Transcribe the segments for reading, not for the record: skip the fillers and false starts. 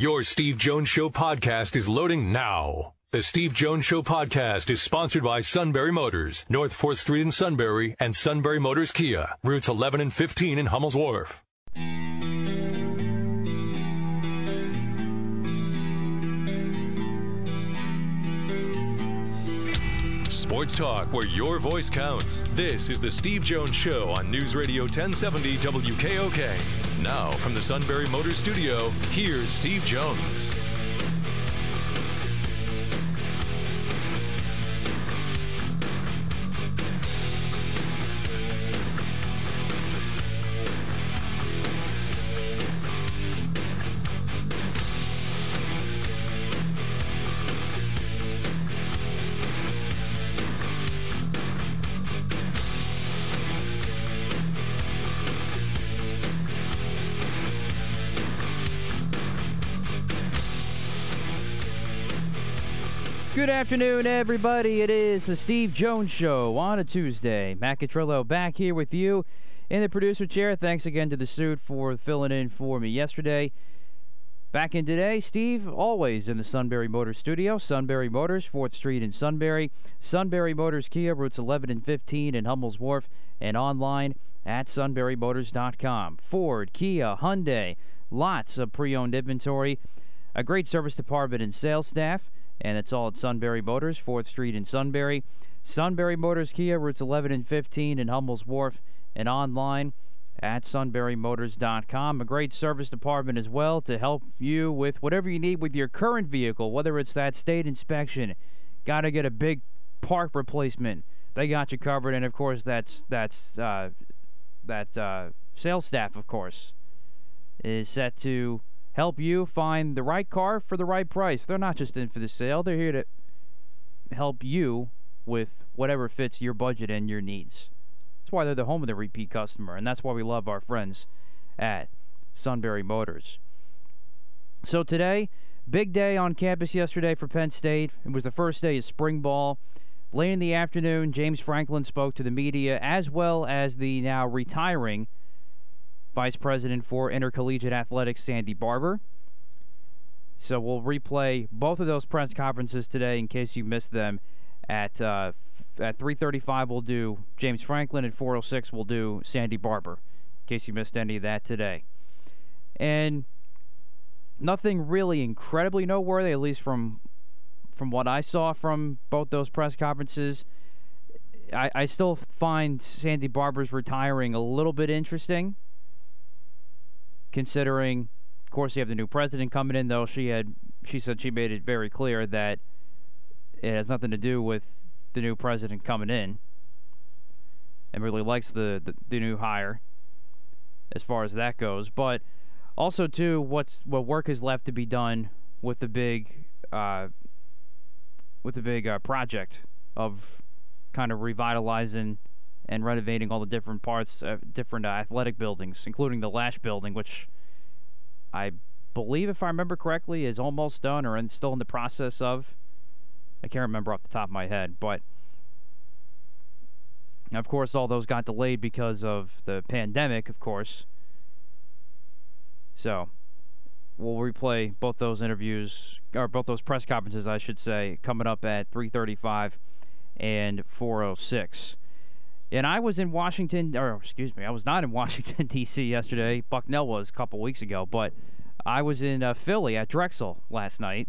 Your Steve Jones Show podcast is loading now. The Steve Jones Show podcast is sponsored by Sunbury Motors, North 4th Street in Sunbury, and Sunbury Motors Kia, routes 11 and 15 in Hummel's Wharf. Sports talk where your voice counts. This is the Steve Jones Show on News Radio 1070 WKOK. Now, from the Sunbury Motors Studio, here's Steve Jones. Good afternoon, everybody. It is the Steve Jones Show on a Tuesday. Matt Catrillo back here with you in the producer chair. Thanks again to the suit for filling in for me yesterday. Back in today, Steve, always in the Sunbury Motors studio. Sunbury Motors, 4th Street in Sunbury. Sunbury Motors Kia, routes 11 and 15 in Hummel's Wharf, and online at sunburymotors.com. Ford, Kia, Hyundai, lots of pre-owned inventory, a great service department and sales staff. And it's all at Sunbury Motors, 4th Street in Sunbury. Sunbury Motors Kia, routes 11 and 15 in Hummel's Wharf, and online at sunburymotors.com. A great service department as well to help you with whatever you need with your current vehicle, whether it's that state inspection, got to get a big part replacement. They got you covered, and of course that's sales staff, of course, is set to help you find the right car for the right price. They're not just in for the sale. They're here to help you with whatever fits your budget and your needs. That's why they're the home of the repeat customer, and that's why we love our friends at Sunbury Motors. So today, big day on campus yesterday for Penn State. It was the first day of spring ball. Late in the afternoon, James Franklin spoke to the media, as well as the now retiring Vice President for Intercollegiate Athletics, Sandy Barber. So we'll replay both of those press conferences today in case you missed them. At 3:35 we'll do James Franklin, at 4:06 we'll do Sandy Barber, in case you missed any of that today. And nothing really incredibly noteworthy, at least from what I saw from both those press conferences. I still find Sandy Barber's retiring a little bit interesting, considering, of course, you have the new president coming in, though she said she made it very clear that it has nothing to do with the new president coming in, and really likes the new hire as far as that goes. But also, too, what work is left to be done with the big project of kind of revitalizing and renovating all the different parts, different athletic buildings, including the Lash building, which I believe, if I remember correctly, is almost done or still in the process of. I can't remember off the top of my head, but of course all those got delayed because of the pandemic, of course. So we'll replay both those interviews, or both those press conferences, I should say, coming up at 3:35 and 4:06. And I was in Washington, I was not in Washington, D.C. yesterday. Bucknell was a couple weeks ago, but I was in Philly at Drexel last night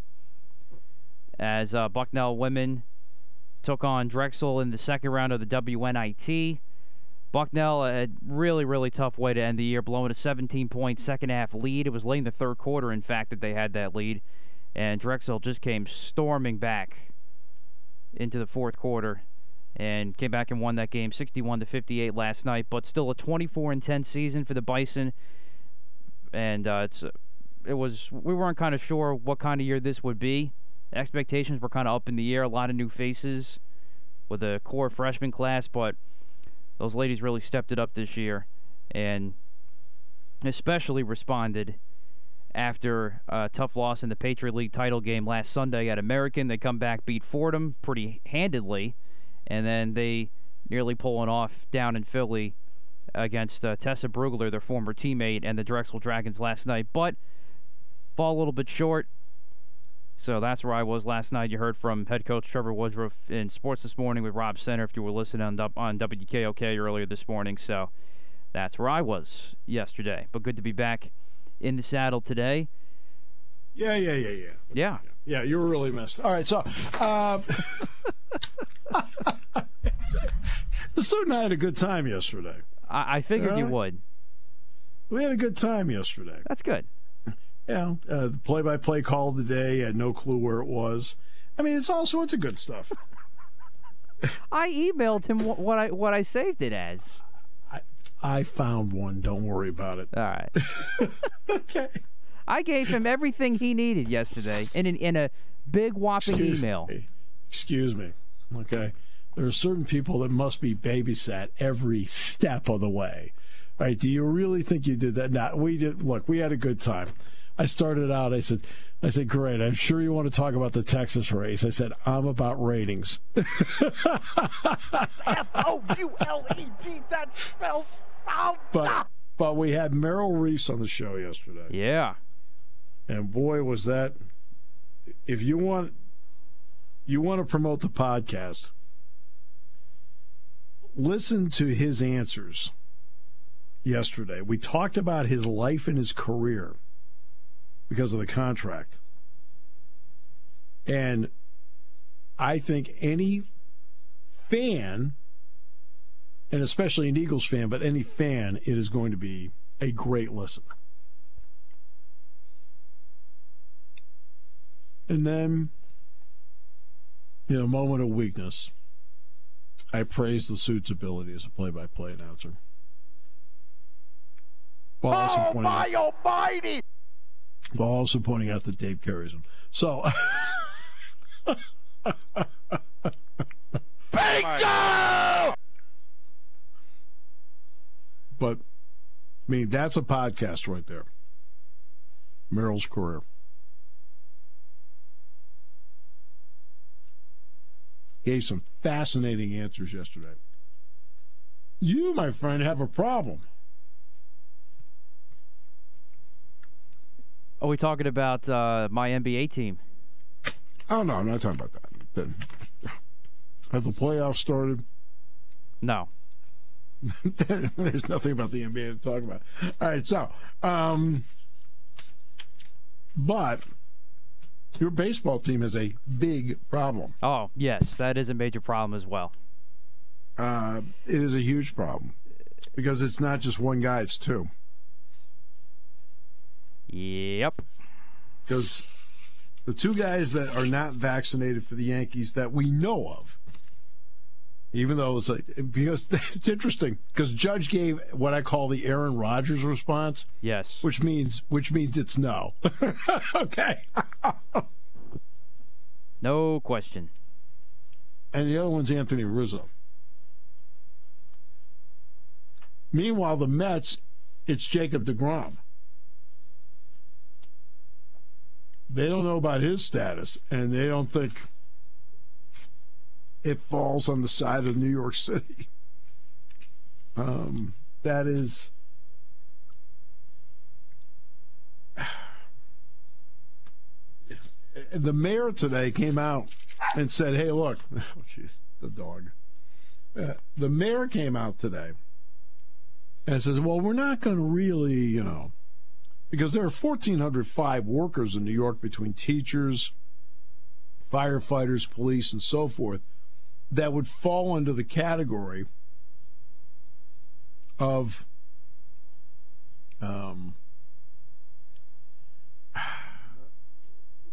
as Bucknell women took on Drexel in the second round of the WNIT. Bucknell had really, really tough way to end the year, blowing a 17-point second-half lead. It was late in the third quarter, in fact, that they had that lead, and Drexel just came storming back into the fourth quarter and came back and won that game 61-58 last night. But still a 24-10 season for the Bison, and we weren't kind of sure what kind of year this would be. Expectations were kind of up in the air, a lot of new faces with a core freshman class, but those ladies really stepped it up this year and especially responded after a tough loss in the Patriot League title game last Sunday at American. They come back, beat Fordham pretty handedly, and then they nearly pulling off down in Philly against Tessa Brugler, their former teammate, and the Drexel Dragons last night. But fall a little bit short. So that's where I was last night. You heard from head coach Trevor Woodruff in Sports This Morning with Rob Center if you were listening on WKOK earlier this morning. So that's where I was yesterday. But good to be back in the saddle today. Yeah. Yeah, you were really missed. All right, so Sue and I had a good time yesterday. I figured you would. We had a good time yesterday. That's good. Yeah, the play-by-play call of the day, had no clue where it was. I mean, it's all sorts of good stuff. I emailed him what I saved it as. I found one. Don't worry about it. All right. Okay. I gave him everything he needed yesterday in a big whopping email. Excuse me. Okay. There are certain people that must be babysat every step of the way. All right. Do you really think you did that? No, we did. Look, we had a good time. I started out. I said, great. I'm sure you want to talk about the Texas race. I said, I'm about ratings. F-O-U-L-E-D. That spells foul. But we had Merrill Reese on the show yesterday. Yeah. And boy, was that. If you want to promote the podcast, listen to his answers yesterday. We talked about his life and his career because of the contract. And I think any fan, and especially an Eagles fan, but any fan, it is going to be a great listen. And then, in a moment of weakness, I praised the suit's ability as a play-by-play announcer. While also pointing out that Dave carries him. So, Bingo! But, I mean, that's a podcast right there. Merrill's career. Gave some fascinating answers yesterday. You, my friend, have a problem. Are we talking about my NBA team? Oh, no, I'm not talking about that. Have the playoffs started? No. There's nothing about the NBA to talk about. All right, so, but your baseball team has a big problem. Oh, yes, that is a major problem as well. It is a huge problem because it's not just one guy, it's two. Yep. Because the two guys that are not vaccinated for the Yankees that we know of, even though it's like, because it's interesting, because Judge gave what I call the Aaron Rodgers response. Yes. Which means it's no. Okay. No question. And the other one's Anthony Rizzo. Meanwhile, the Mets, it's Jacob deGrom. They don't know about his status, and they don't think it falls on the side of New York City. That is... The mayor today came out and said, hey, look, oh, jeez, the dog. The mayor came out today and says, well, we're not going to really, because there are 1,405 workers in New York between teachers, firefighters, police, and so forth that would fall under the category of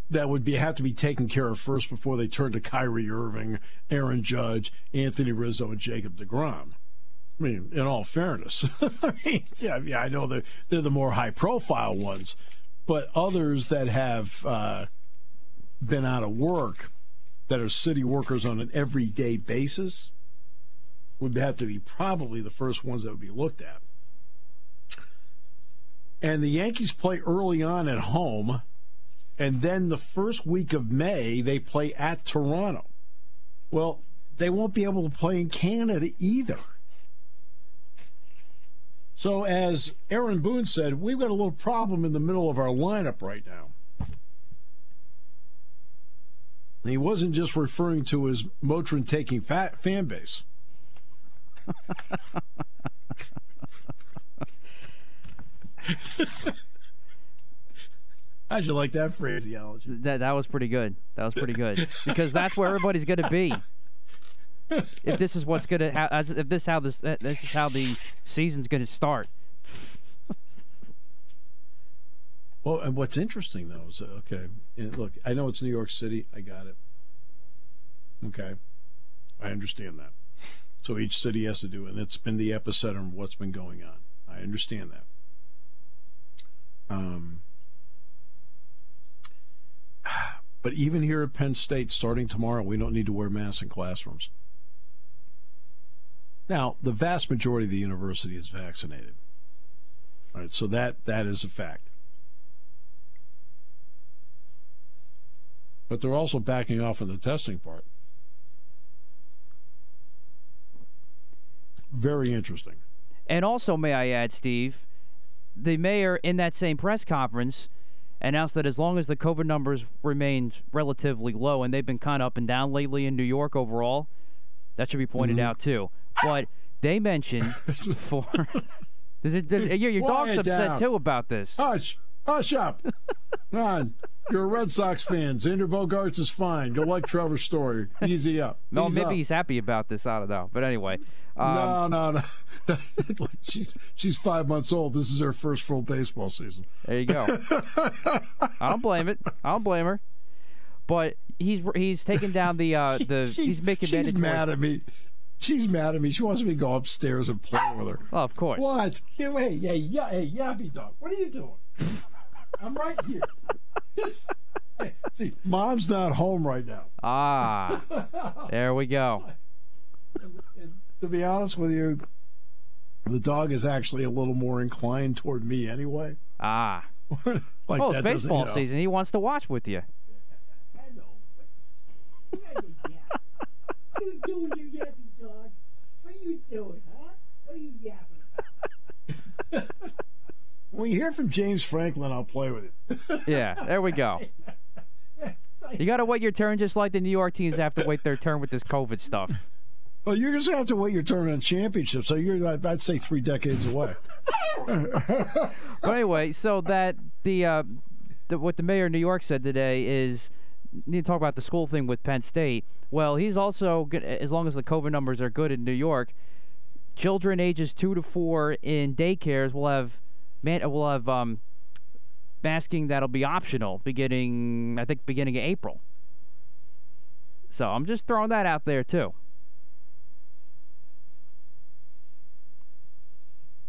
that would have to be taken care of first before they turn to Kyrie Irving, Aaron Judge, Anthony Rizzo, and Jacob deGrom. I mean, in all fairness, I know they're the more high-profile ones, but others that have been out of work, that are city workers on an everyday basis, would have to be probably the first ones that would be looked at. And the Yankees play early on at home, and then the first week of May, they play at Toronto. Well, they won't be able to play in Canada either. So as Aaron Boone said, we've got a little problem in the middle of our lineup right now. He wasn't just referring to his Motrin-taking fan base. How'd you like that phraseology? That was pretty good. That was pretty good because that's where everybody's going to be. If this is what's going to, if this is how the season's going to start. Well, and what's interesting though is and look, I know it's New York City. I got it. Okay, I understand that. So each city has to do it, and it's been the epicenter of what's been going on. I understand that. But even here at Penn State, starting tomorrow, we don't need to wear masks in classrooms. Now, the vast majority of the university is vaccinated. All right, so that is a fact. But they're also backing off on the testing part. Very interesting. And also, may I add, Steve, the mayor in that same press conference announced that as long as the COVID numbers remain relatively low, and they've been kind of up and down lately in New York overall, that should be pointed out too. But they mentioned for your dog's upset too about this. Hush up. Come on. You're a Red Sox fan. Xander Bogaerts is fine. You'll like Trevor's story. Easy up. No, Ease maybe up. he's happy about this. I don't know. But anyway. No. She's 5 months old. This is her first full baseball season. There you go. I don't blame it. I don't blame her. But he's taking down the he's making she's mad at me. She's mad at me. She wants me to go upstairs and play with her. Oh, of course. What? Hey, Yappy Dog. What are you doing? I'm right here. Hey, see, Mom's not home right now. Ah, there we go. And to be honest with you, the dog is actually a little more inclined toward me anyway. Ah. Like it's that baseball season. He wants to watch with you. I know. What are you doing, you yappy dog? What are you doing, huh? What are you yapping about? When you hear from James Franklin, I'll play with it. Yeah, there we go. You got to wait your turn just like the New York teams have to wait their turn with this COVID stuff. Well, you're just going to have to wait your turn on championship, so you're, I'd say, 3 decades away. But anyway, so that what the mayor of New York said today is, you need to talk about the school thing with Penn State. Well, he's also, as long as the COVID numbers are good in New York, children ages 2 to 4 in daycares will have masking that'll be optional beginning of April. So I'm just throwing that out there too.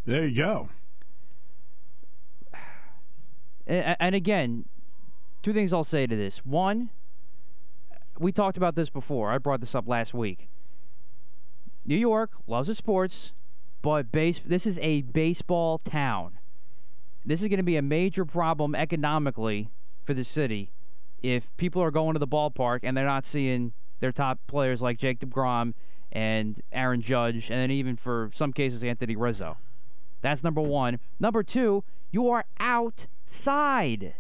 There you go. And again, 2 things I'll say to this. One, we talked about this before. I brought this up last week. New York loves its sports, but this is a baseball town. This is going to be a major problem economically for the city if people are going to the ballpark and they're not seeing their top players like Jacob DeGrom and Aaron Judge, and then even for some cases Anthony Rizzo. That's number one. Number two, you are outside.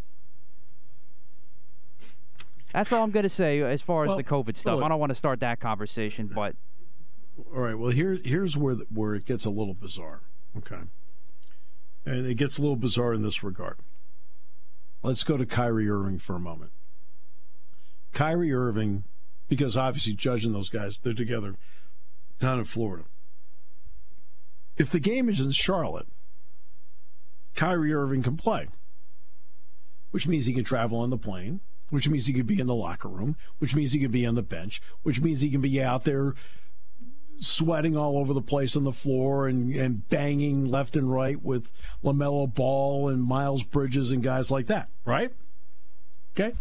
That's all I'm going to say as far as the COVID stuff. Look, I don't want to start that conversation, but... All right, well, here's where it gets a little bizarre, okay? And it gets a little bizarre in this regard. Let's go to Kyrie Irving for a moment. Kyrie Irving, because obviously judging those guys, they're together down in Florida. If the game is in Charlotte, Kyrie Irving can play, which means he can travel on the plane, which means he could be in the locker room, which means he could be on the bench, which means he can be out there sweating all over the place on the floor and banging left and right with LaMelo Ball and Miles Bridges and guys like that, right? Okay?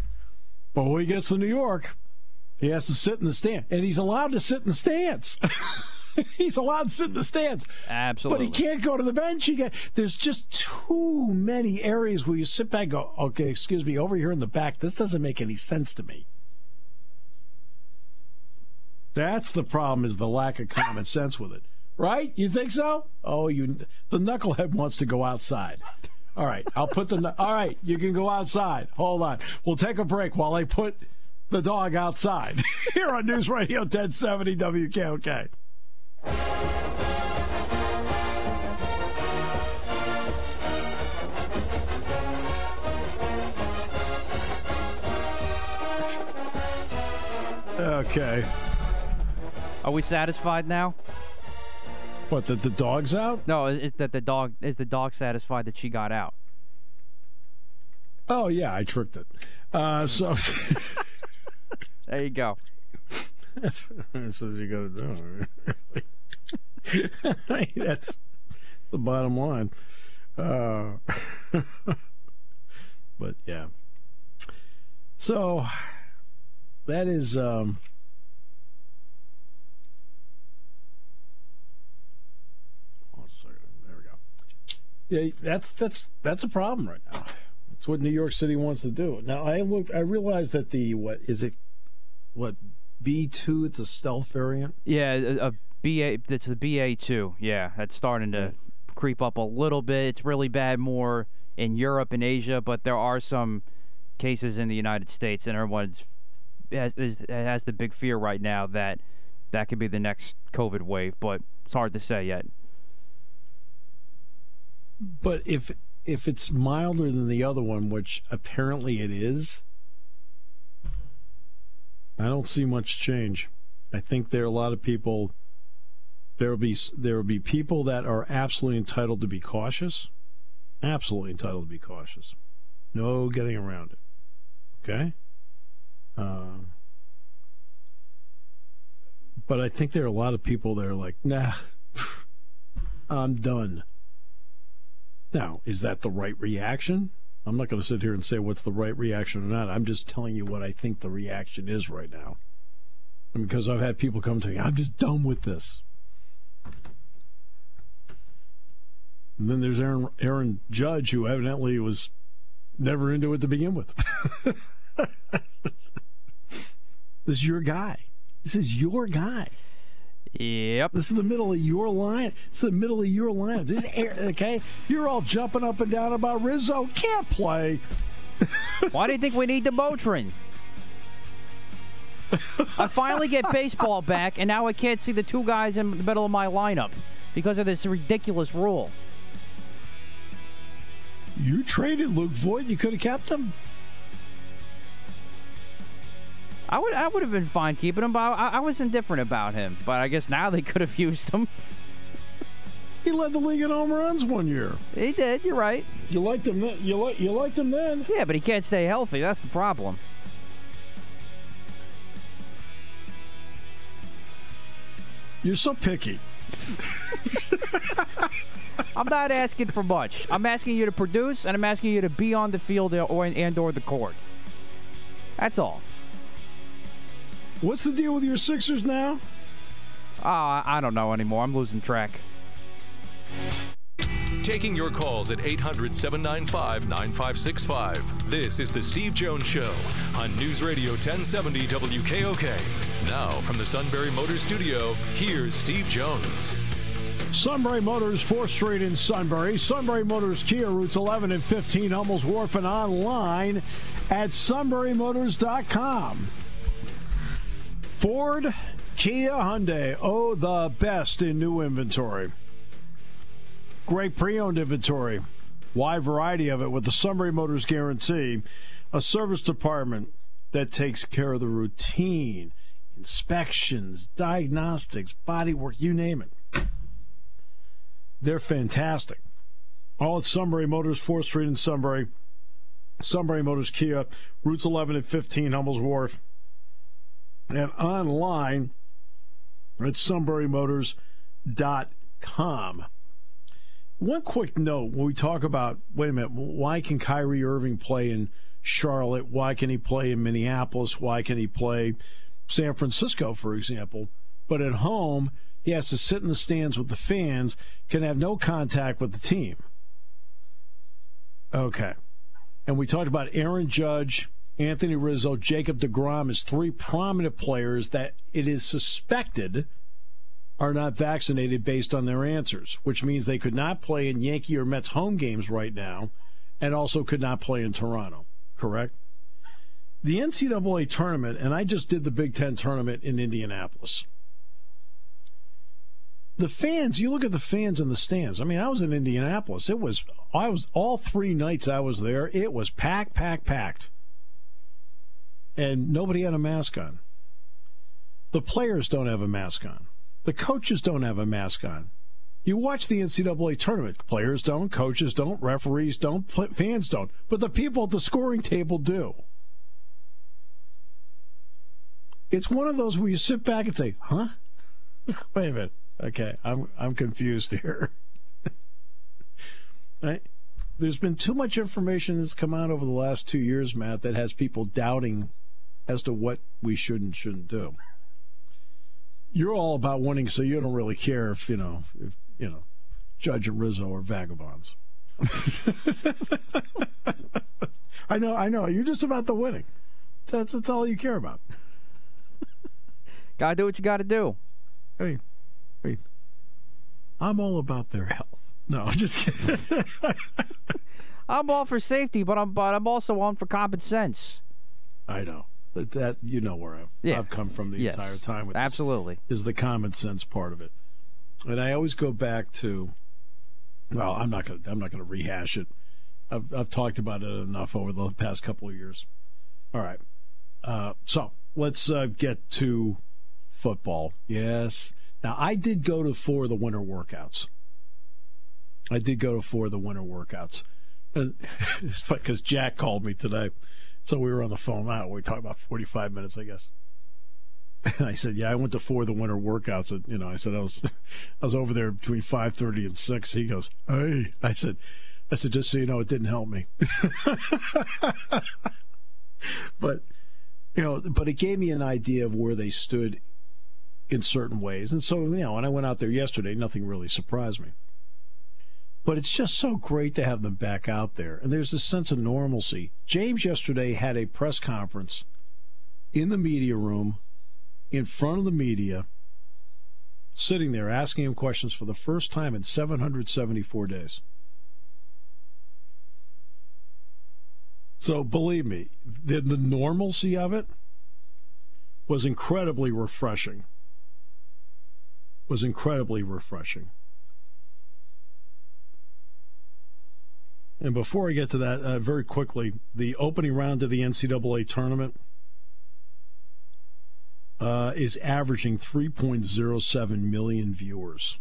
But when he gets to New York, he has to sit in the stand. And he's allowed to sit in the stands. He's allowed to sit in the stands. Absolutely. But he can't go to the bench. There's just too many areas where you sit back and go, okay, excuse me, over here in the back, this doesn't make any sense to me. That's the problem, is the lack of common sense with it. Right? You think so? Oh, the knucklehead wants to go outside. All right, all right, you can go outside. Hold on. We'll take a break while I put the dog outside here on News Radio 1070 WKOK. Okay. Are we satisfied now? What, that the dog's out? No, is the dog satisfied that she got out? Oh, yeah, I tricked it. So there you go. That's what you got to do. That's the bottom line. But, yeah. So, that is... One second. There we go. Yeah, that's a problem right now. That's what New York City wants to do. Now, I realized that B2, it's a stealth variant? Yeah, a BA, it's the BA2. Yeah, that's starting to creep up a little bit. It's really bad more in Europe and Asia, but there are some cases in the United States, and everyone has the big fear right now that could be the next COVID wave, but it's hard to say yet. But if it's milder than the other one, which apparently it is, I don't see much change. I think there are a lot of people. There will be people that are absolutely entitled to be cautious. Absolutely entitled to be cautious. No getting around it. Okay? But I think there are a lot of people that are like, nah, I'm done. Now, is that the right reaction? I'm not going to sit here and say what's the right reaction or not. I'm just telling you what I think the reaction is right now. And because I've had people come to me, I'm just done with this. And then there's Aaron Judge, who evidently was never into it to begin with. This is your guy. This is your guy. Yep. This is the middle of your line. It's the middle of your line. This is okay. You're all jumping up and down about Rizzo. Can't play. Why do you think we need the Motrin? I finally get baseball back, and now I can't see the two guys in the middle of my lineup because of this ridiculous rule. You traded Luke Voigt. You could have kept him. I would have been fine keeping him, but I was indifferent about him. But I guess now they could have used him. He led the league in home runs one year. He did. You're right. You liked him. You liked him then. Yeah, but he can't stay healthy. That's the problem. You're so picky. I'm not asking for much. I'm asking you to produce, and I'm asking you to be on the field or the court. That's all. What's the deal with your Sixers now? I don't know anymore. I'm losing track. Taking your calls at 800-795-9565. This is The Steve Jones Show on News Radio 1070 WKOK. Now, from the Sunbury Motors Studio, here's Steve Jones. Sunbury Motors, 4th Street in Sunbury. Sunbury Motors Kia, routes 11 and 15, Hummels Wharf, and online at sunburymotors.com. Ford, Kia, Hyundai. Oh, the best in new inventory. Great pre-owned inventory. Wide variety of it with the Sunbury Motors Guarantee. A service department that takes care of the routine. Inspections, diagnostics, bodywork, you name it. They're fantastic. All at Sunbury Motors, 4th Street in Sunbury. Sunbury Motors Kia, routes 11 and 15, Hummels Wharf. And online at sunburymotors.com. One quick note when we talk about, wait a minute, why can Kyrie Irving play in Charlotte? Why can he play in Minneapolis? Why can he play San Francisco, for example? But at home, he has to sit in the stands with the fans, can have no contact with the team. Okay. And we talked about Aaron Judge, Anthony Rizzo, Jacob deGrom as three prominent players that it is suspected are not vaccinated based on their answers, which means they could not play in Yankee or Mets home games right now and also could not play in Toronto, correct? the NCAA tournament, and I just did the Big Ten tournament in Indianapolis. The fans, you look at the fans in the stands. I mean, I was in Indianapolis. I was all 3 nights I was there. It was packed. And nobody had a mask on. The players don't have a mask on. The coaches don't have a mask on. You watch the NCAA tournament. Players don't, coaches don't, referees don't, fans don't. But the people at the scoring table do. It's one of those where you sit back and say, huh? Wait a minute. Okay, I'm confused here. Right? There's been too much information that's come out over the last 2 years, Matt, that has people doubting as to what we should and shouldn't do. You're all about winning, so you don't really care if Judge and Rizzo are vagabonds. I know. You're just about the winning. That's all you care about. Gotta do what you gotta do. Hey, I'm all about their health. No, I'm just kidding. I'm all for safety, but I'm also on for common sense. I know. That you know where I've come from the entire time with absolutely this, is the common sense part of it. And I always go back to, well, I'm not gonna rehash it. I've talked about it enough over the past couple of years. All right. So let's get to football. Yes. Now, I did go to 4 of the winter workouts. It's funny because Jack called me today. So we were on the phone. We talked about 45 minutes, I guess. And I said, yeah, I went to 4 of the winter workouts. And, I said, I was over there between 5:30 and 6. He goes, hey. I said, just so you know, it didn't help me. But it gave me an idea of where they stood in certain ways. And so, when I went out there yesterday, nothing really surprised me. But it's just so great to have them back out there. And there's this sense of normalcy. James yesterday had a press conference in the media room, in front of the media, sitting there asking him questions for the first time in 774 days. So believe me, the normalcy of it was incredibly refreshing. And before I get to that, very quickly, the opening round of the NCAA tournament is averaging 3.07 million viewers.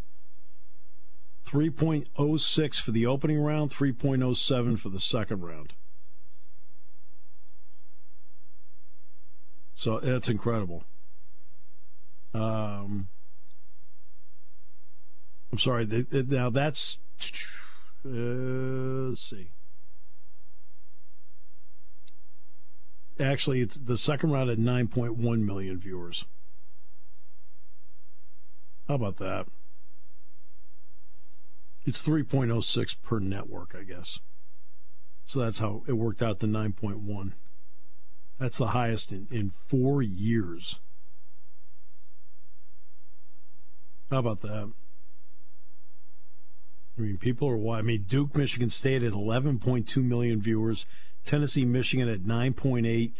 3.06 for the opening round, 3.07 for the second round. So that's incredible. I'm sorry. Now that's... let's see. Actually, it's the second round at 9.1 million viewers. How about that? It's 3.06 per network, I guess. So that's how it worked out to 9.1. That's the highest in 4 years. How about that? I mean, people are wild. I mean, Duke, Michigan State at 11.2 million viewers. Tennessee, Michigan at 9.8.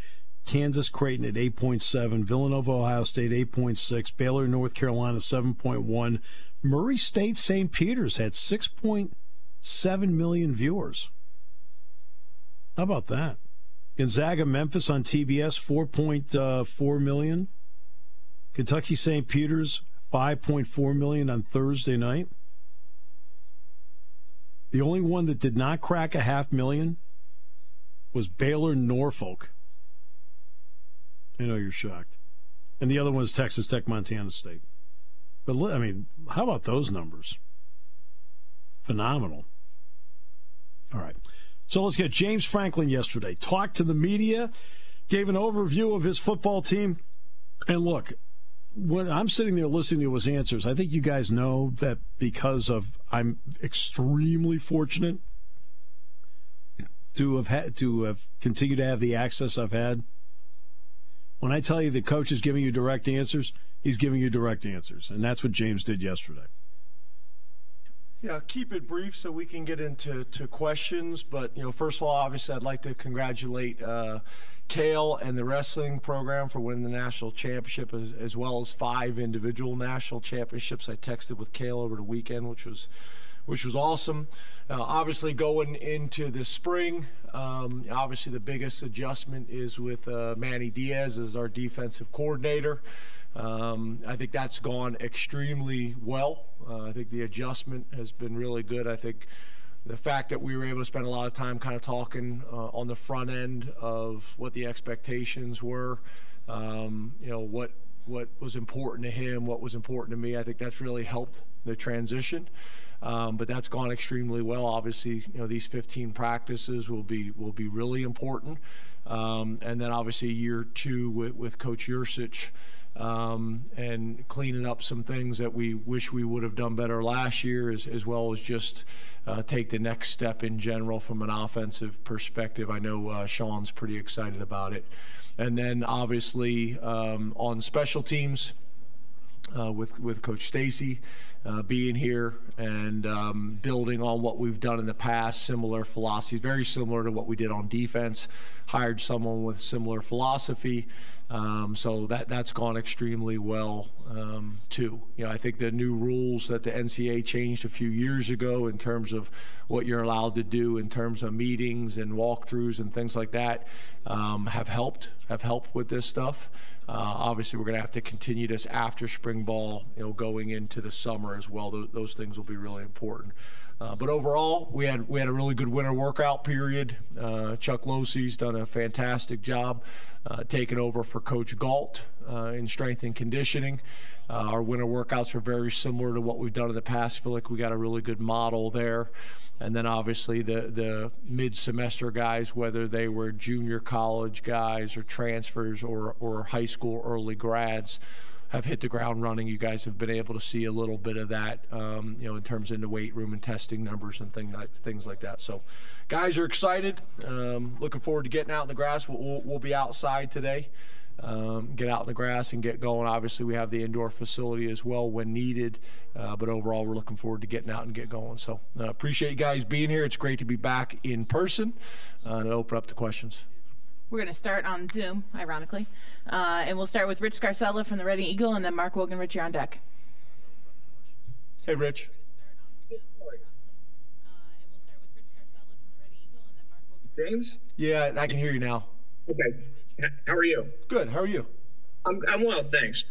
Kansas, Creighton at 8.7. Villanova, Ohio State, 8.6. Baylor, North Carolina, 7.1. Murray State, St. Peter's had 6.7 million viewers. How about that? Gonzaga, Memphis on TBS, 4.4 million. Kentucky, St. Peter's, 5.4 million on Thursday night. The only one that did not crack 500,000 was Baylor, Norfolk. I know you're shocked. And the other one is Texas Tech, Montana State. But, I mean, how about those numbers? Phenomenal. All right. So let's get James Franklin yesterday. Talked to the media, gave an overview of his football team. And look, when I'm sitting there listening to his answers, I think you guys know that because of I'm extremely fortunate to have continued to have the access I've had. When I tell you the coach is giving you direct answers, he's giving you direct answers. And that's what James did yesterday. Yeah, keep it brief so we can get into questions. But, first of all, obviously I'd like to congratulate, Kale and the wrestling program for winning the national championship, as well as 5 individual national championships. I texted with Kale over the weekend, which was awesome. Obviously, going into the spring, obviously the biggest adjustment is with Manny Diaz as our defensive coordinator. I think that's gone extremely well. I think the adjustment has been really good. I think the fact that we were able to spend a lot of time kind of talking on the front end of what the expectations were, what was important to him, what was important to me, I think that's really helped the transition. But that's gone extremely well. Obviously, these 15 practices will be really important. And then obviously year 2 with Coach Yursich, and cleaning up some things that we wish we would have done better last year, as well as just take the next step in general from an offensive perspective. I know Sean's pretty excited about it. And then obviously on special teams, with Coach Stacy being here and building on what we've done in the past, similar philosophy, very similar to what we did on defense, hired someone with similar philosophy. So that's gone extremely well too. I think the new rules that the NCAA changed a few years ago in terms of what you're allowed to do in terms of meetings and walkthroughs and things like that have helped with this stuff. Obviously, we're going to have to continue this after spring ball, going into the summer as well. Those things will be really important. But overall, we had a really good winter workout period. Chuck Losey's done a fantastic job taking over for Coach Galt in strength and conditioning. Our winter workouts are very similar to what we've done in the past. I feel like we got a really good model there. And then obviously the mid-semester guys, whether they were junior college guys or transfers or high school early grads, have hit the ground running. You guys have been able to see a little bit of that, in terms of the weight room and testing numbers and things like that. So guys are excited. Looking forward to getting out in the grass. We'll be outside today. Get out in the grass and get going. Obviously, we have the indoor facility as well when needed, but overall, we're looking forward to getting out and get going. So appreciate you guys being here. It's great to be back in person and open up the questions. We're going to start on Zoom, ironically, and we'll start with Rich Scarcella from the Reading Eagle, and then Mark Wogan. Rich, you're on deck. Hey, Rich. James? Yeah, I can hear you now. Okay. How are you? Good. How are you? I'm well, thanks.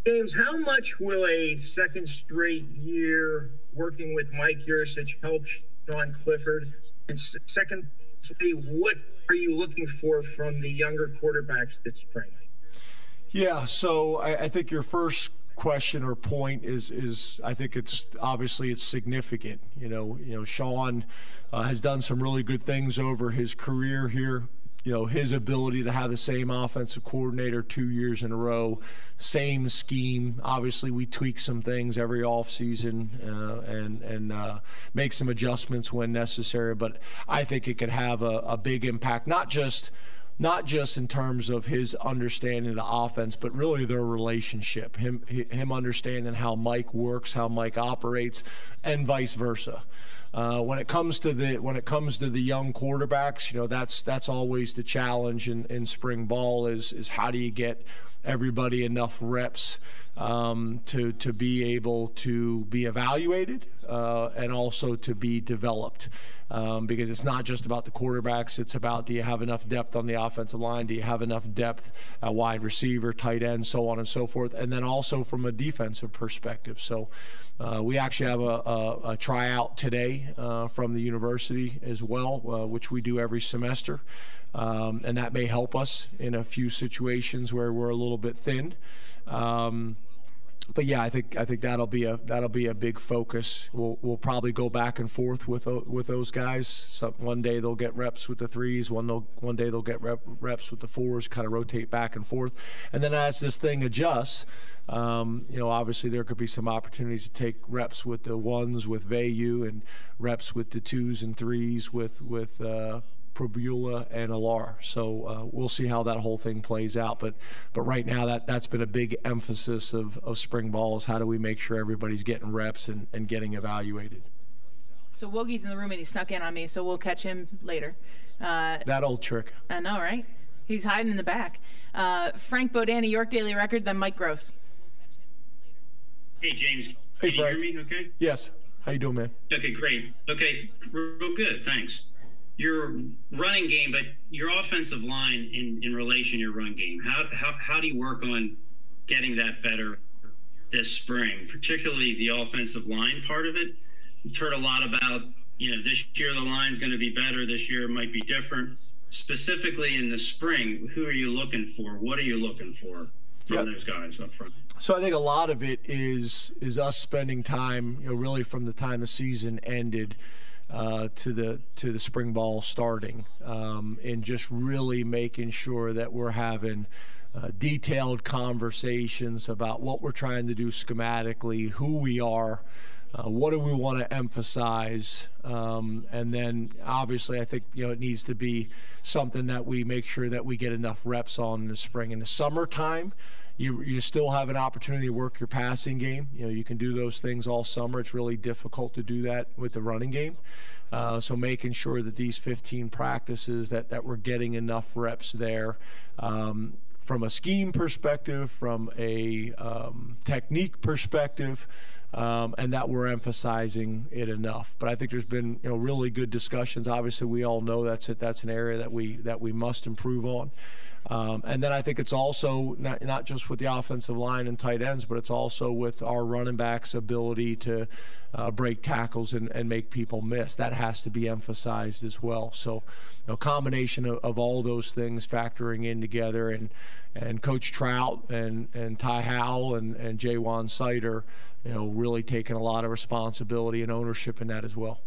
James, how much will a second straight year working with Mike Yursich help Sean Clifford? And secondly, what are you looking for from the younger quarterbacks this spring? Yeah, so I think your first question or point is I think it's significant. Sean has done some really good things over his career here. His ability to have the same offensive coordinator 2 years in a row, same scheme. Obviously, we tweak some things every offseason and make some adjustments when necessary. But I think it could have a big impact, not just in terms of his understanding of the offense, but really their relationship. Him understanding how Mike works, how Mike operates, and vice versa. When it comes to the young quarterbacks, that's always the challenge in spring ball is how do you get everybody enough reps to be able to be evaluated and also to be developed. Because it's not just about the quarterbacks, it's about, do you have enough depth on the offensive line? Do you have enough depth at wide receiver, tight end, so on and so forth, and then also from a defensive perspective. So we actually have a tryout today from the university as well, which we do every semester, and that may help us in a few situations where we're a little bit thin. But yeah, I think that'll be a big focus. We'll probably go back and forth with those guys. One day they'll get reps with the threes. One day they'll get reps with the fours. Kind of rotate back and forth. And then as this thing adjusts, obviously there could be some opportunities to take reps with the ones with Vayu and reps with the twos and threes with Probula and Alar. So we'll see how that whole thing plays out. But right now that's been a big emphasis of spring ball is how do we make sure everybody's getting reps and getting evaluated. So Wogie's in the room and he snuck in on me, so we'll catch him later. That old trick. I know, right? He's hiding in the back. Frank Bodani, York Daily Record, then Mike Gross. Hey, James. Hey, Can you Frank. hear me okay? Yes. How you doing, man? Okay, great. Okay, real good, thanks. Your running game, but your offensive line in relation to your run game, how do you work on getting that better this spring, particularly the offensive line part of it? We've heard a lot about, this year the line's going to be better, this year it might be different. Specifically in the spring, who are you looking for? What are you looking for from those guys up front? So I think a lot of it is us spending time, really from the time the season ended to the spring ball starting, and just really making sure that we're having detailed conversations about what we're trying to do schematically, who we are, what do we want to emphasize, and then obviously I think it needs to be something that we make sure that we get enough reps on in the spring. In the summertime, you still have an opportunity to work your passing game. You can do those things all summer. It's really difficult to do that with the running game. So making sure that these 15 practices that we're getting enough reps there, from a scheme perspective, from a technique perspective, and that we're emphasizing it enough. But I think there's been really good discussions. Obviously, we all know that's an area that we must improve on. And then I think it's also not just with the offensive line and tight ends, but it's also with our running backs' ability to break tackles and make people miss. That has to be emphasized as well. So, combination of all those things factoring in together, and Coach Trout and Ty Howell and Jaywan Sider, really taking a lot of responsibility and ownership in that as well.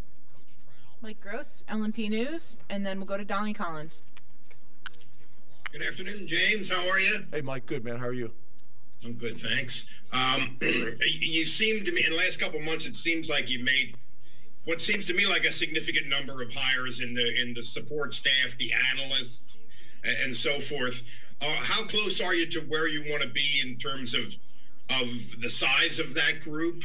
Mike Gross, LNP News, and then we'll go to Donnie Collins. Good afternoon, James. How are you? Hey, Mike. Good, man. How are you? I'm good, thanks. You seem to me, in the last couple of months, it seems like you've made what seems to me like a significant number of hires in the support staff, the analysts, and so forth. How close are you to where you want to be in terms of the size of that group,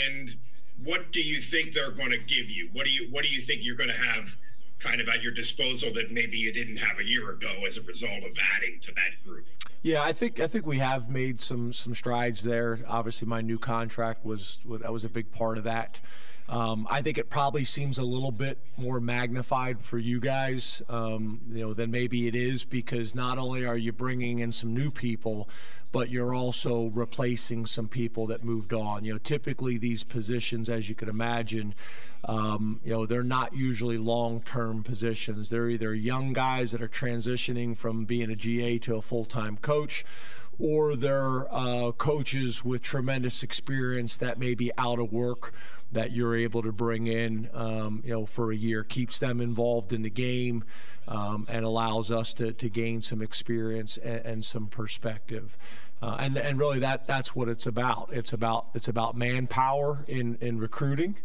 and what do you think they're going to give you? What do you think you're going to have kind of at your disposal that maybe you didn't have a year ago as a result of adding to that group? Yeah, I think we have made some strides there. Obviously, my new contract was a big part of that. I think it probably seems a little bit more magnified for you guys, than maybe it is, because not only are you bringing in some new people, but you're also replacing some people that moved on. Typically these positions, as you can imagine, they're not usually long-term positions. They're either young guys that are transitioning from being a GA to a full-time coach, or they're coaches with tremendous experience that may be out of work that you're able to bring in, for a year, keeps them involved in the game, and allows us to gain some experience and some perspective. And really that's what it's about. It's about manpower in recruiting.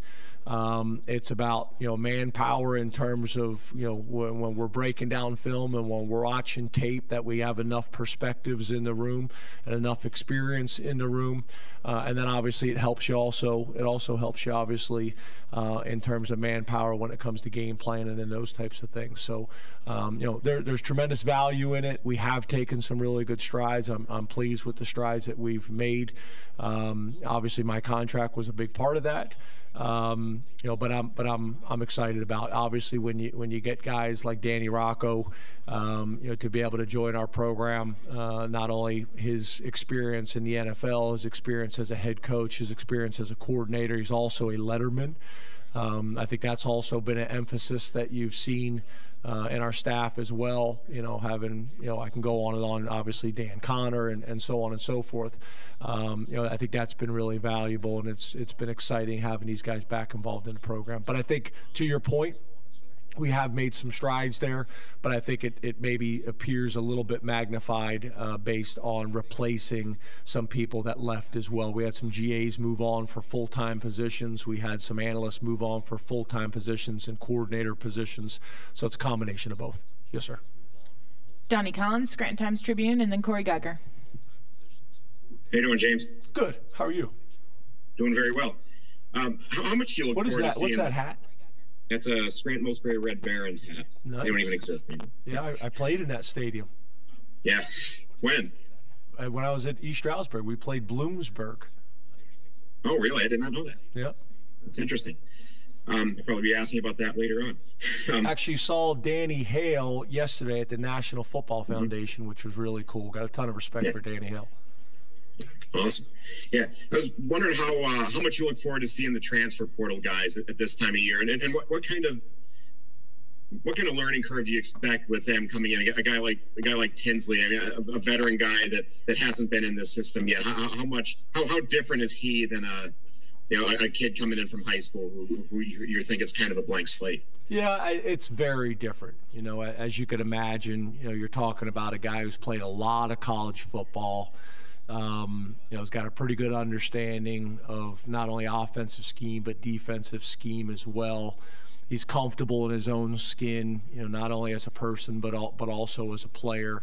It's about manpower in terms of when we're breaking down film and when we're watching tape, that we have enough perspectives in the room and enough experience in the room, and then obviously it also helps you obviously in terms of manpower when it comes to game planning and those types of things. So there's tremendous value in it. We have taken some really good strides. I'm pleased with the strides that we've made. Obviously my contract was a big part of that. But I'm excited about, obviously, when you get guys like Danny Rocco, to be able to join our program, not only his experience in the NFL, his experience as a head coach, his experience as a coordinator, he's also a letterman. I think that's also been an emphasis that you've seen in our staff as well, having, I can go on and on, obviously Dan Connor and so on and so forth. I think that's been really valuable, and it's been exciting having these guys back involved in the program. But I think, to your point, we have made some strides there, but I think it maybe appears a little bit magnified based on replacing some people that left as well. We had some GAs move on for full-time positions. We had some analysts move on for full-time positions and coordinator positions. So it's a combination of both. Yes, sir. Donnie Collins, Scranton Times-Tribune, and then Corey Geiger. How you doing, James? Good. How are you? Doing very well. How much do you look What is forward that? to What's seeing? that hat? That's a Scranton Mosbury Red Barons hat. Nice. They don't even exist anymore. Yeah, I played in that stadium. Yeah. When? When I was at East Stroudsburg, we played Bloomsburg. Oh, really? I did not know that. Yeah. That's interesting. I'll probably be asking about that later on. Actually saw Danny Hale yesterday at the National Football Foundation, which was really cool. Got a ton of respect for Danny Hale. Awesome. Yeah, I was wondering how much you look forward to seeing the transfer portal guys at this time of year, and what kind of learning curve do you expect with them coming in? A guy like Tinsley, I mean, a veteran guy that hasn't been in this system yet. How different is he than a kid coming in from high school who you think is kind of a blank slate? Yeah, it's very different. As you could imagine, you're talking about a guy who's played a lot of college football. He's got a pretty good understanding of not only offensive scheme but defensive scheme as well. He's comfortable in his own skin, not only as a person but also as a player.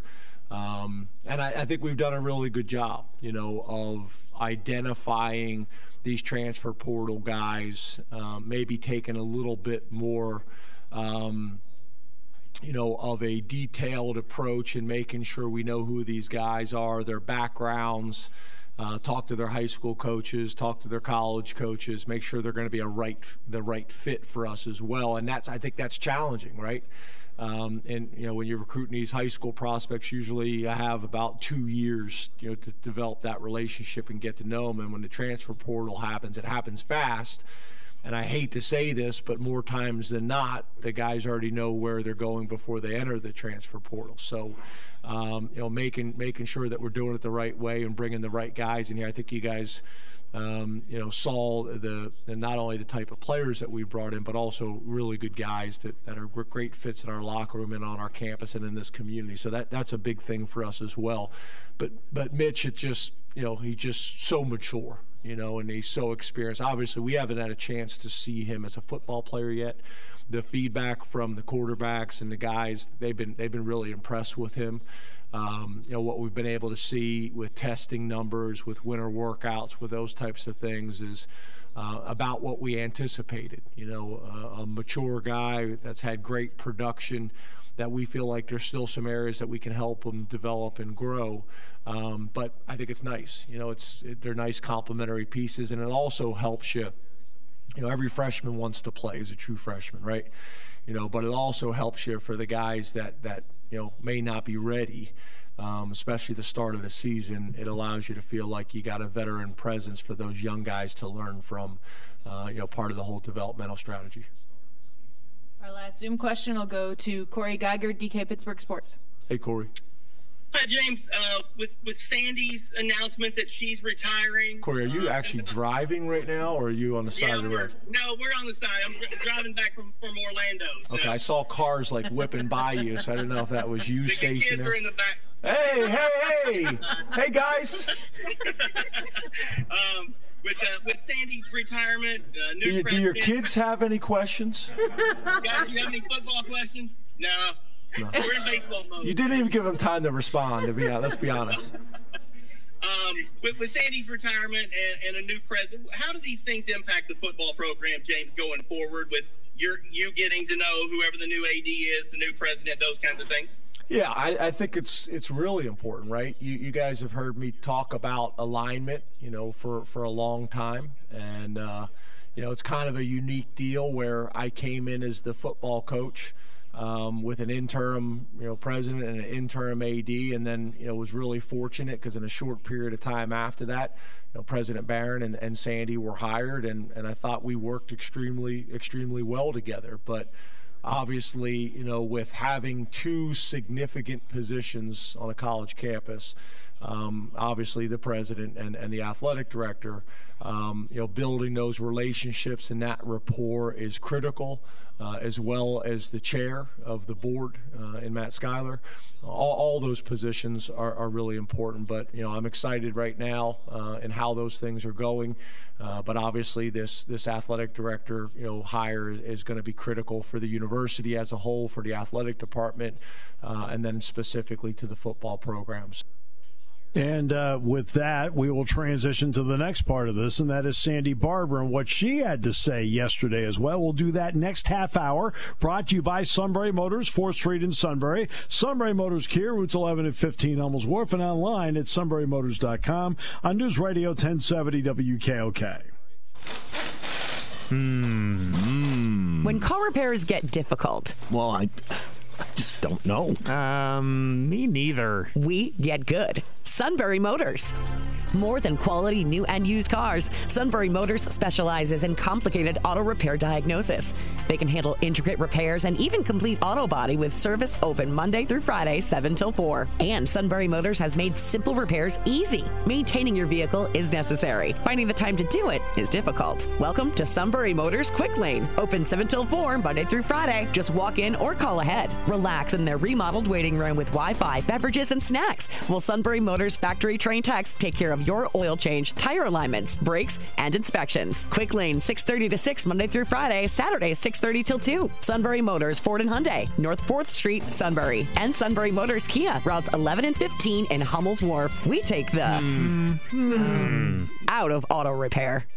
And I think we've done a really good job, of identifying these transfer portal guys, maybe taking a little bit more, of a detailed approach and making sure we know who these guys are, their backgrounds, talk to their high school coaches, talk to their college coaches, make sure they're going to be the right fit for us as well. And I think that's challenging, right? And when you're recruiting these high school prospects, usually you have about 2 years, to develop that relationship and get to know them. And when the transfer portal happens, it happens fast. And I hate to say this, but more times than not, the guys already know where they're going before they enter the transfer portal. So, making sure that we're doing it the right way and bringing the right guys in here. I think you guys, saw not only the type of players that we brought in, but also really good guys that are great fits in our locker room and on our campus and in this community. So that's a big thing for us as well. But Mitch, he's just so mature. And he's so experienced. Obviously, we haven't had a chance to see him as a football player yet. The feedback from the quarterbacks and the guys, they've been really impressed with him. What we've been able to see with testing numbers, with winter workouts, with those types of things is about what we anticipated. A mature guy that's had great production, that we feel like there's still some areas that we can help them develop and grow. But I think it's nice. They're nice complementary pieces, and it also helps you. Every freshman wants to play as a true freshman, right? But it also helps you for the guys that may not be ready, especially the start of the season. It allows you to feel like you got a veteran presence for those young guys to learn from, part of the whole developmental strategy. Our last Zoom question will go to Corey Geiger, DK Pittsburgh Sports. Hey, Corey. Hi, James. With Sandy's announcement that she's retiring. Corey, are you actually driving right now, or are you on the side of the road? No, we're on the side. I'm driving back from Orlando. So. Okay, I saw cars like whipping by you, so I didn't know if that was you stationed. The kids are in the back. Hey! Hey, guys! With Sandy's retirement, do your kids have any questions? Guys, you have any football questions? No. We're in baseball mode. You didn't even give them time to respond, let's be honest. With Sandy's retirement and a new president, how do these things impact the football program, James, going forward with you getting to know whoever the new AD is, the new president, those kinds of things? Yeah, I think it's really important, right? You guys have heard me talk about alignment, for a long time. And, it's kind of a unique deal where I came in as the football coach with an interim, president and an interim AD, and then, was really fortunate because in a short period of time after that, President Barron and Sandy were hired, and I thought we worked extremely, extremely well together. But obviously, with having two significant positions on a college campus, obviously the president and the athletic director, building those relationships and that rapport is critical, as well as the chair of the board in Matt Schuyler. All those positions are really important, but I'm excited right now in how those things are going. But obviously this athletic director hire is going to be critical for the university as a whole, for the athletic department, and then specifically to the football programs. And with that, we will transition to the next part of this, and that is Sandy Barber and what she had to say yesterday as well. We'll do that next half hour, brought to you by Sunbury Motors, 4th Street in Sunbury. Sunbury Motors Kia, routes 11 and 15 Hummels Wharf, and online at sunburymotors.com on News Radio 1070 WKOK. When car repairs get difficult. Well, I just don't know. Me neither. We get good. Sunbury Motors. More than quality new and used cars, Sunbury Motors specializes in complicated auto repair diagnosis. They can handle intricate repairs and even complete auto body with service open Monday through Friday, 7 till 4. And Sunbury Motors has made simple repairs easy. Maintaining your vehicle is necessary. Finding the time to do it is difficult. Welcome to Sunbury Motors Quick Lane. Open 7 till 4, Monday through Friday. Just walk in or call ahead. Relax in their remodeled waiting room with Wi-Fi, beverages, and snacks. While Sunbury Motors factory trained techs take care of your oil change, tire alignments, brakes, and inspections. Quick Lane, 6:30 to 6, Monday through Friday, Saturday, 6:30 till 2. Sunbury Motors, Ford and Hyundai, North 4th Street, Sunbury. And Sunbury Motors Kia, routes 11 and 15 in Hummels Wharf. We take the out of auto repair.